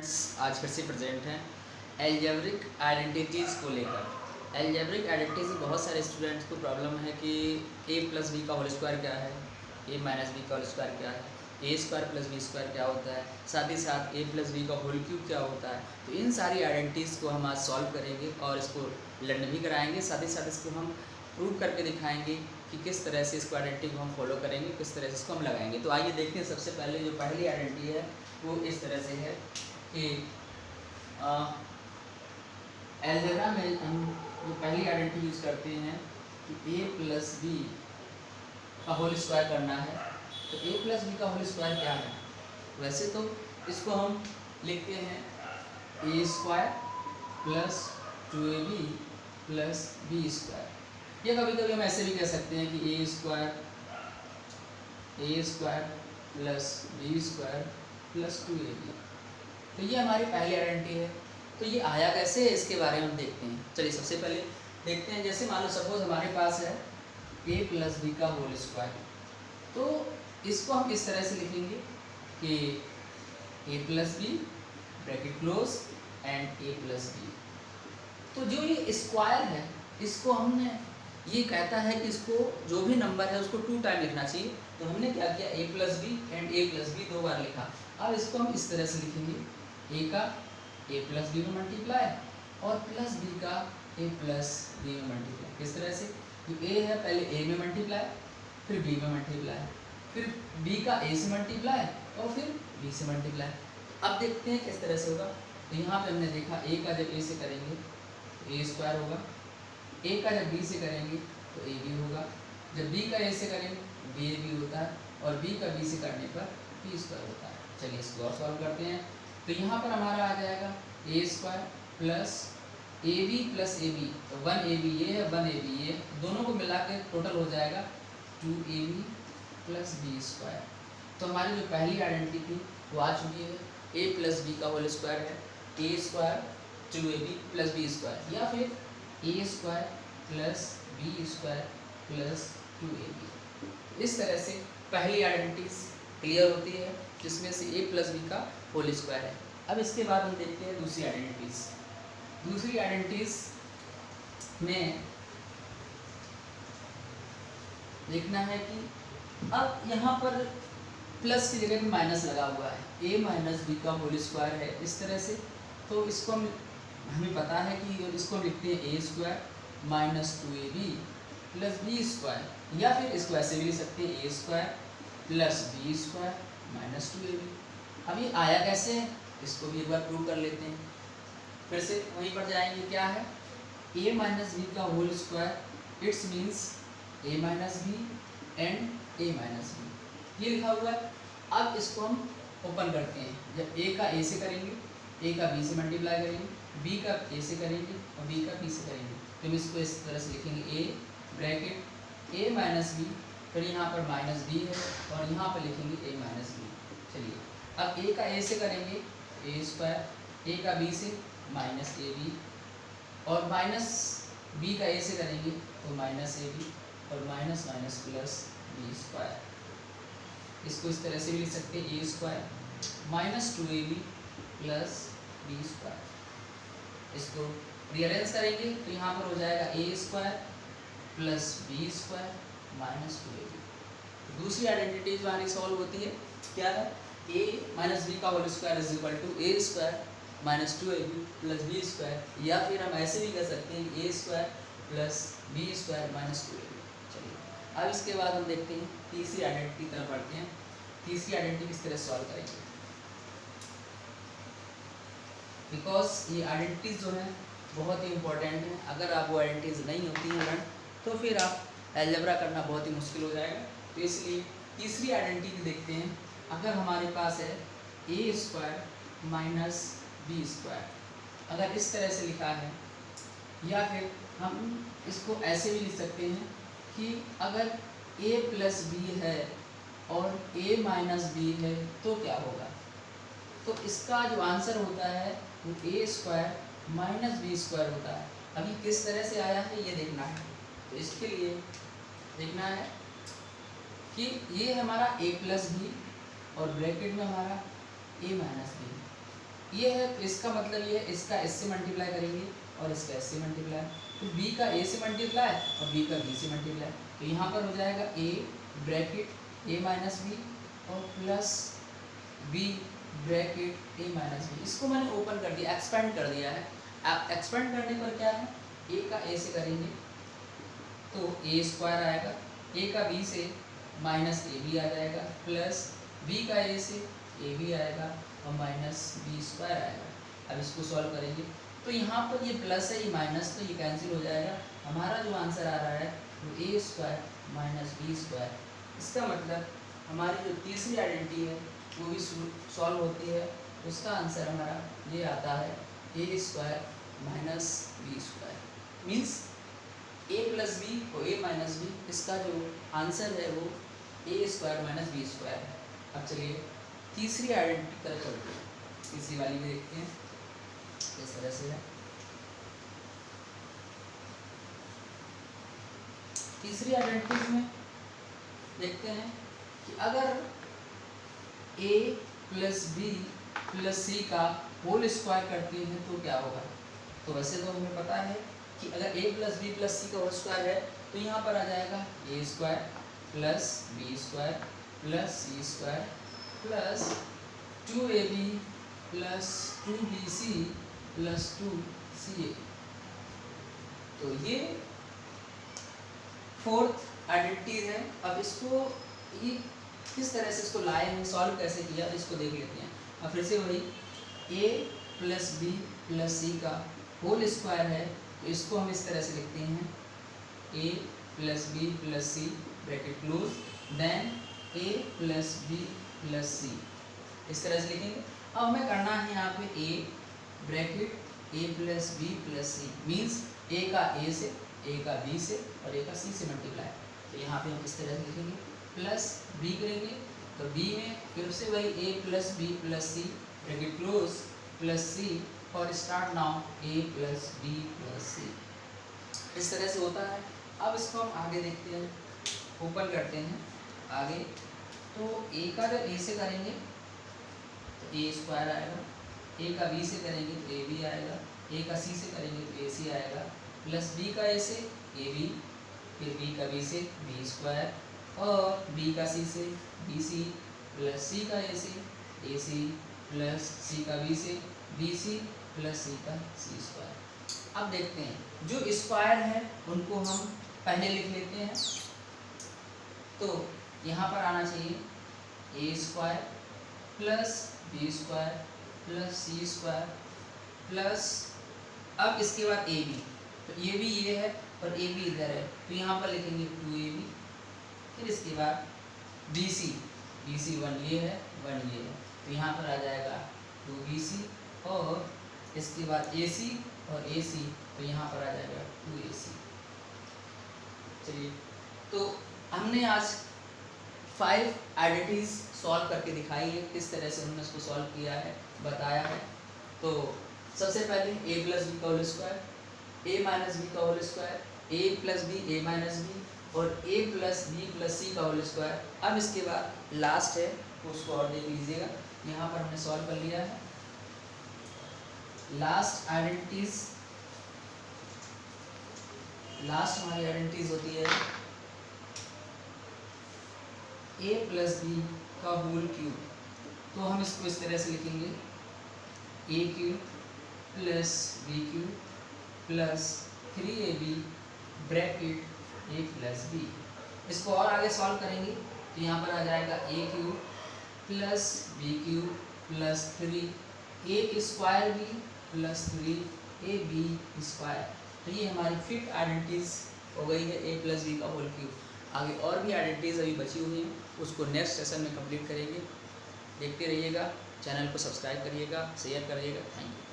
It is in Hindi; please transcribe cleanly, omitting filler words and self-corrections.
आज फिर से प्रेजेंट हैं एल्जेब्रिक आइडेंटिटीज़ को लेकर। एल्जेब्रिक आइडेंटिटीज़ में बहुत सारे स्टूडेंट्स को प्रॉब्लम है कि a प्लस बी का होल स्क्वायर क्या है, a माइनस बी का होल स्क्वायर क्या है, A square plus b square क्या होता है, साथ ही साथ a प्लस बी का होल क्यूब क्या होता है। तो इन सारी आइडेंटिटीज़ को हम आज सॉल्व करेंगे और इसको लर्न भी कराएंगे, साथ ही साथ इसको हम प्रूव करके दिखाएंगे कि किस तरह से इसको आइडेंटिटी को हम फॉलो करेंगे, किस तरह से इसको हम लगाएंगे। तो आइए देखते हैं। सबसे पहले जो पहली आइडेंटिटी है वो इस तरह से है कि अलजेब्रा में हम जो पहली आइडेंटिटी यूज़ करते हैं कि a प्लस बी का होल स्क्वायर करना है। तो a प्लस बी का होल स्क्वायर क्या है? वैसे तो इसको हम लिखते हैं a square plus 2ab plus b square, या कभी कभी हम ऐसे भी कह सकते हैं कि a square plus b square plus 2ab। तो ये हमारी पहली आइडेंटिटी है। तो ये आया कैसे है, इसके बारे में हम देखते हैं। चलिए सबसे पहले देखते हैं। जैसे मान लो सपोज हमारे पास है a प्लस बी का होल स्क्वायर, तो इसको हम इस तरह से लिखेंगे कि a plus b bracket close and a plus b. तो जो ये स्क्वायर है इसको हमने, ये कहता है कि इसको जो भी नंबर है उसको 2 टाइम लिखना चाहिए। तो हमने क्या किया, a plus b and a plus b 2 बार लिखा। अब इसको हम इस तरह से लिखेंगे, a का a प्लस बी में मल्टीप्लाई और प्लस b का a प्लस बी में मल्टीप्लाई। किस तरह से, जो a है पहले a में मल्टीप्लाई, फिर b में मल्टीप्लाई, फिर b का a से मल्टीप्लाई और फिर b से मल्टीप्लाई। अब देखते हैं किस तरह से होगा। तो यहाँ पे हमने देखा a का जब a से करेंगे तो a स्क्वायर होगा, a का जब b से करेंगे तो a b होगा, जब b का a से करेंगे b a b होता है और b का b से करने पर b स्क्वायर होता है। चलिए इसको और सॉल्व करते हैं। तो यहाँ पर हमारा आ जाएगा a square plus a b plus a b, तो 1ab ये है 1ab ये, दोनों को मिला के टोटल हो जाएगा 2ab प्लस बी स्क्वायर। तो हमारी जो पहली आइडेंटिटी थी वो आ चुकी है। a प्लस बी का होल स्क्वायर है a square 2ab plus b square, या फिर a square plus b square plus 2ab। इस तरह से पहली आइडेंटिटीज क्लियर होती है जिसमें से a प्लस बी का होल स्क्वायर है। अब इसके बाद हम देखते हैं दूसरी आइडेंटिटीज। दूसरी आइडेंटिटीज में देखना है कि अब यहाँ पर प्लस की जगह में माइनस लगा हुआ है, a माइनस बी का होल स्क्वायर है इस तरह से। तो इसको हमें पता है कि इसको लिखते हैं a square minus 2ab plus b square, या फिर इसको ऐसे भी लिख सकते हैं a square plus b square minus 2ab। अब ये आया कैसे है, इसको भी एक बार प्रूव कर लेते हैं। फिर से वहीं पर जाएंगे, क्या है a माइनस बी का whole square, it's means a minus b and a minus b, ये लिखा हुआ है। अब इसको हम ओपन करते हैं। जब a का a से करेंगे, a का b से मल्टीप्लाई करेंगे, b का a से करेंगे और b का b से करेंगे, तो हम इसको इस तरह से लिखेंगे a bracket a minus b, फिर यहाँ पर माइनस b है और यहाँ पर लिखेंगे a माइनस बी। चलिए अब a का a से करेंगे a स्क्वायर, a का b से माइनस ए बी, और माइनस b का a से करेंगे तो माइनस ए बी और minus minus plus b square. इसको इस तरह से भी लिख सकते हैं a square minus 2ab plus b square. इसको रीअरेंज करेंगे तो यहाँ पर हो जाएगा a square plus b square minus 2ab। दूसरी आइडेंटिटी जो हमारी सॉल्व होती है, क्या है, a माइनस बी का whole square is equal to a square minus 2ab plus b square, या फिर हम ऐसे भी कर सकते हैं a square plus b square minus 2ab। चलिए अब इसके बाद हम देखते हैं तीसरी आइडेंटिटी की तरफ बढ़ते हैं। तीसरी आइडेंटिटी किस तरह सॉल्व करेंगे, बिकॉज ये आइडेंटिटीज जो हैं बहुत ही इंपॉर्टेंट हैं। अगर आप वो आइडेंटिटीज नहीं होती हैं लर्न, तो फिर आप अलजेब्रा करना बहुत ही मुश्किल हो जाएगा। तो इसलिए तीसरी आइडेंटिटी देखते हैं। अगर हमारे पास है a square minus B square, अगर इस तरह से लिखा है, या फिर हम इसको ऐसे भी लिख सकते हैं कि अगर a प्लस बी है और a माइनस बी है तो क्या होगा। तो इसका जो आंसर होता है वो a square minus B square होता है। अभी किस तरह से आया है ये देखना है। तो इसके लिए देखना है कि ये हमारा a प्लस बी और ब्रैकेट में हमारा a माइनस बी, ये है, तो इसका मतलब ये है, इसका एस से मल्टीप्लाई करेंगे और इसका एस से मल्टीप्लाई, तो बी का ए से मल्टीप्लाई और बी का बी से मल्टीप्लाई, तो यहाँ पर हो जाएगा A bracket A minus B और प्लस बी ब्रैकेट ए माइनस बी। इसको मैंने ओपन कर दिया, एक्सपेंड कर दिया है। आप एक्सपेंड करने पर क्या है, ए का ए से करेंगे तो ए स्क्वायर आएगा, ए का बी से माइनस ए बी आ जाएगा, प्लस बी का ए से ए बी आएगा और माइनस बी स्क्वायर आएगा। अब इसको सॉल्व करेंगे तो यहाँ पर ये प्लस है, ये माइनस, तो ये कैंसिल हो जाएगा। हमारा जो आंसर आ रहा है वो A square minus B square. इसका मतलब हमारी जो तीसरी आइडेंटिटी है वो भी सॉल्व होती है, उसका आंसर हमारा ये आता है A square minus B square. Means A plus B और ए माइनस बी, इसका जो आंसर है वो A square minus B square है। अब चलिए तीसरी आइडेंटिटी की तरफ चलते हैं, तीसरी वाली भी देखते हैं किस तरह से है। तीसरी आइडेंटिटी में देखते हैं कि अगर a plus B plus C का होल स्क्वायर करते हैं तो क्या होगा। तो वैसे तो हमें पता है कि अगर a plus B plus C का होल स्क्वायर है तो यहाँ पर आ जाएगा a square plus b square plus c square plus 2ab plus 2bc plus 2ca। तो ये फोर्थ आइडेंटिटी है। अब इसको ये किस तरह से इसको लाए हैं, सॉल्व कैसे किया, इसको देख लेते हैं। अब फिर से वही a plus B plus C का होल स्क्वायर है, तो इसको हम इस तरह से लिखते हैं a plus B plus C bracket close, then a plus B plus C, इस तरह से लिखेंगे। अब हमें करना है यहाँ पे a bracket a plus B plus c, means a का a से, a का b से और a का c से मल्टीप्लाई। तो यहाँ पे हम इस तरह से लिखेंगे प्लस b करेंगे, तो b में फिर से वही a plus B plus C bracket close plus c और start now a plus B plus C, इस तरह से होता है। अब इसको हम आगे देखते हैं, ओपन करते हैं आगे। तो a का जब a से करेंगे तो a स्क्वायर आएगा, a का b से करेंगे तो a b आएगा, a का c से करेंगे तो a c आएगा, प्लस b का a से a b, फिर b का b से b स्क्वायर और b का c से b c प्लस c का a से a c प्लस c का b से b c प्लस c का c स्क्वायर। अब देखते हैं जो स्क्वायर है उनको हम पहले लिख लेते हैं। तो यहाँ पर आना चाहिए a square plus b square plus c square plus, अब इसके बाद a b, तो ये भी ये है और a भी इधर है, तो यहाँ पर लिखेंगे 2ab, फिर इसके बाद BC 1 ये है 1 ये है, तो यहाँ पर आ जाएगा 2BC और इसके बाद AC और AC, तो यहाँ पर आ जाएगा 2AC। चलिए, तो हमने आज 5 आइडेंटिटीज सॉल्व करके दिखाई है, किस तरह से हमने उसको सॉल्व किया है, बताया है। तो सबसे पहले a प्लस बी का whole square, a minus B का whole square, a plus B a minus B और a plus B plus C का होल स्क्वायर। अब इसके बाद लास्ट है, तो उसको और देख लीजिएगा, यहाँ पर हमने सॉल्व कर लिया है। लास्ट हमारी आइडेंटिटीज होती है a प्लस बी का होल क्यूब, तो हम इसको इस तरह से लिखेंगे a cube plus b cube plus 3ab bracket a plus b. इसको और आगे सॉल्व करेंगे तो यहाँ पर आ जाएगा a cube plus b cube plus 3a square b plus 3ab square. तो ये हमारी 5 आइडेंटिटीज हो गई है a प्लस बी का होल क्यूब। आगे और भी आइडेंटिटीज अभी बची हुई हैं, उसको नेक्स्ट सेशन में कंप्लीट करेंगे। देखते रहिएगा, चैनल को सब्सक्राइब करिएगा, शेयर करिएगा। Thank you.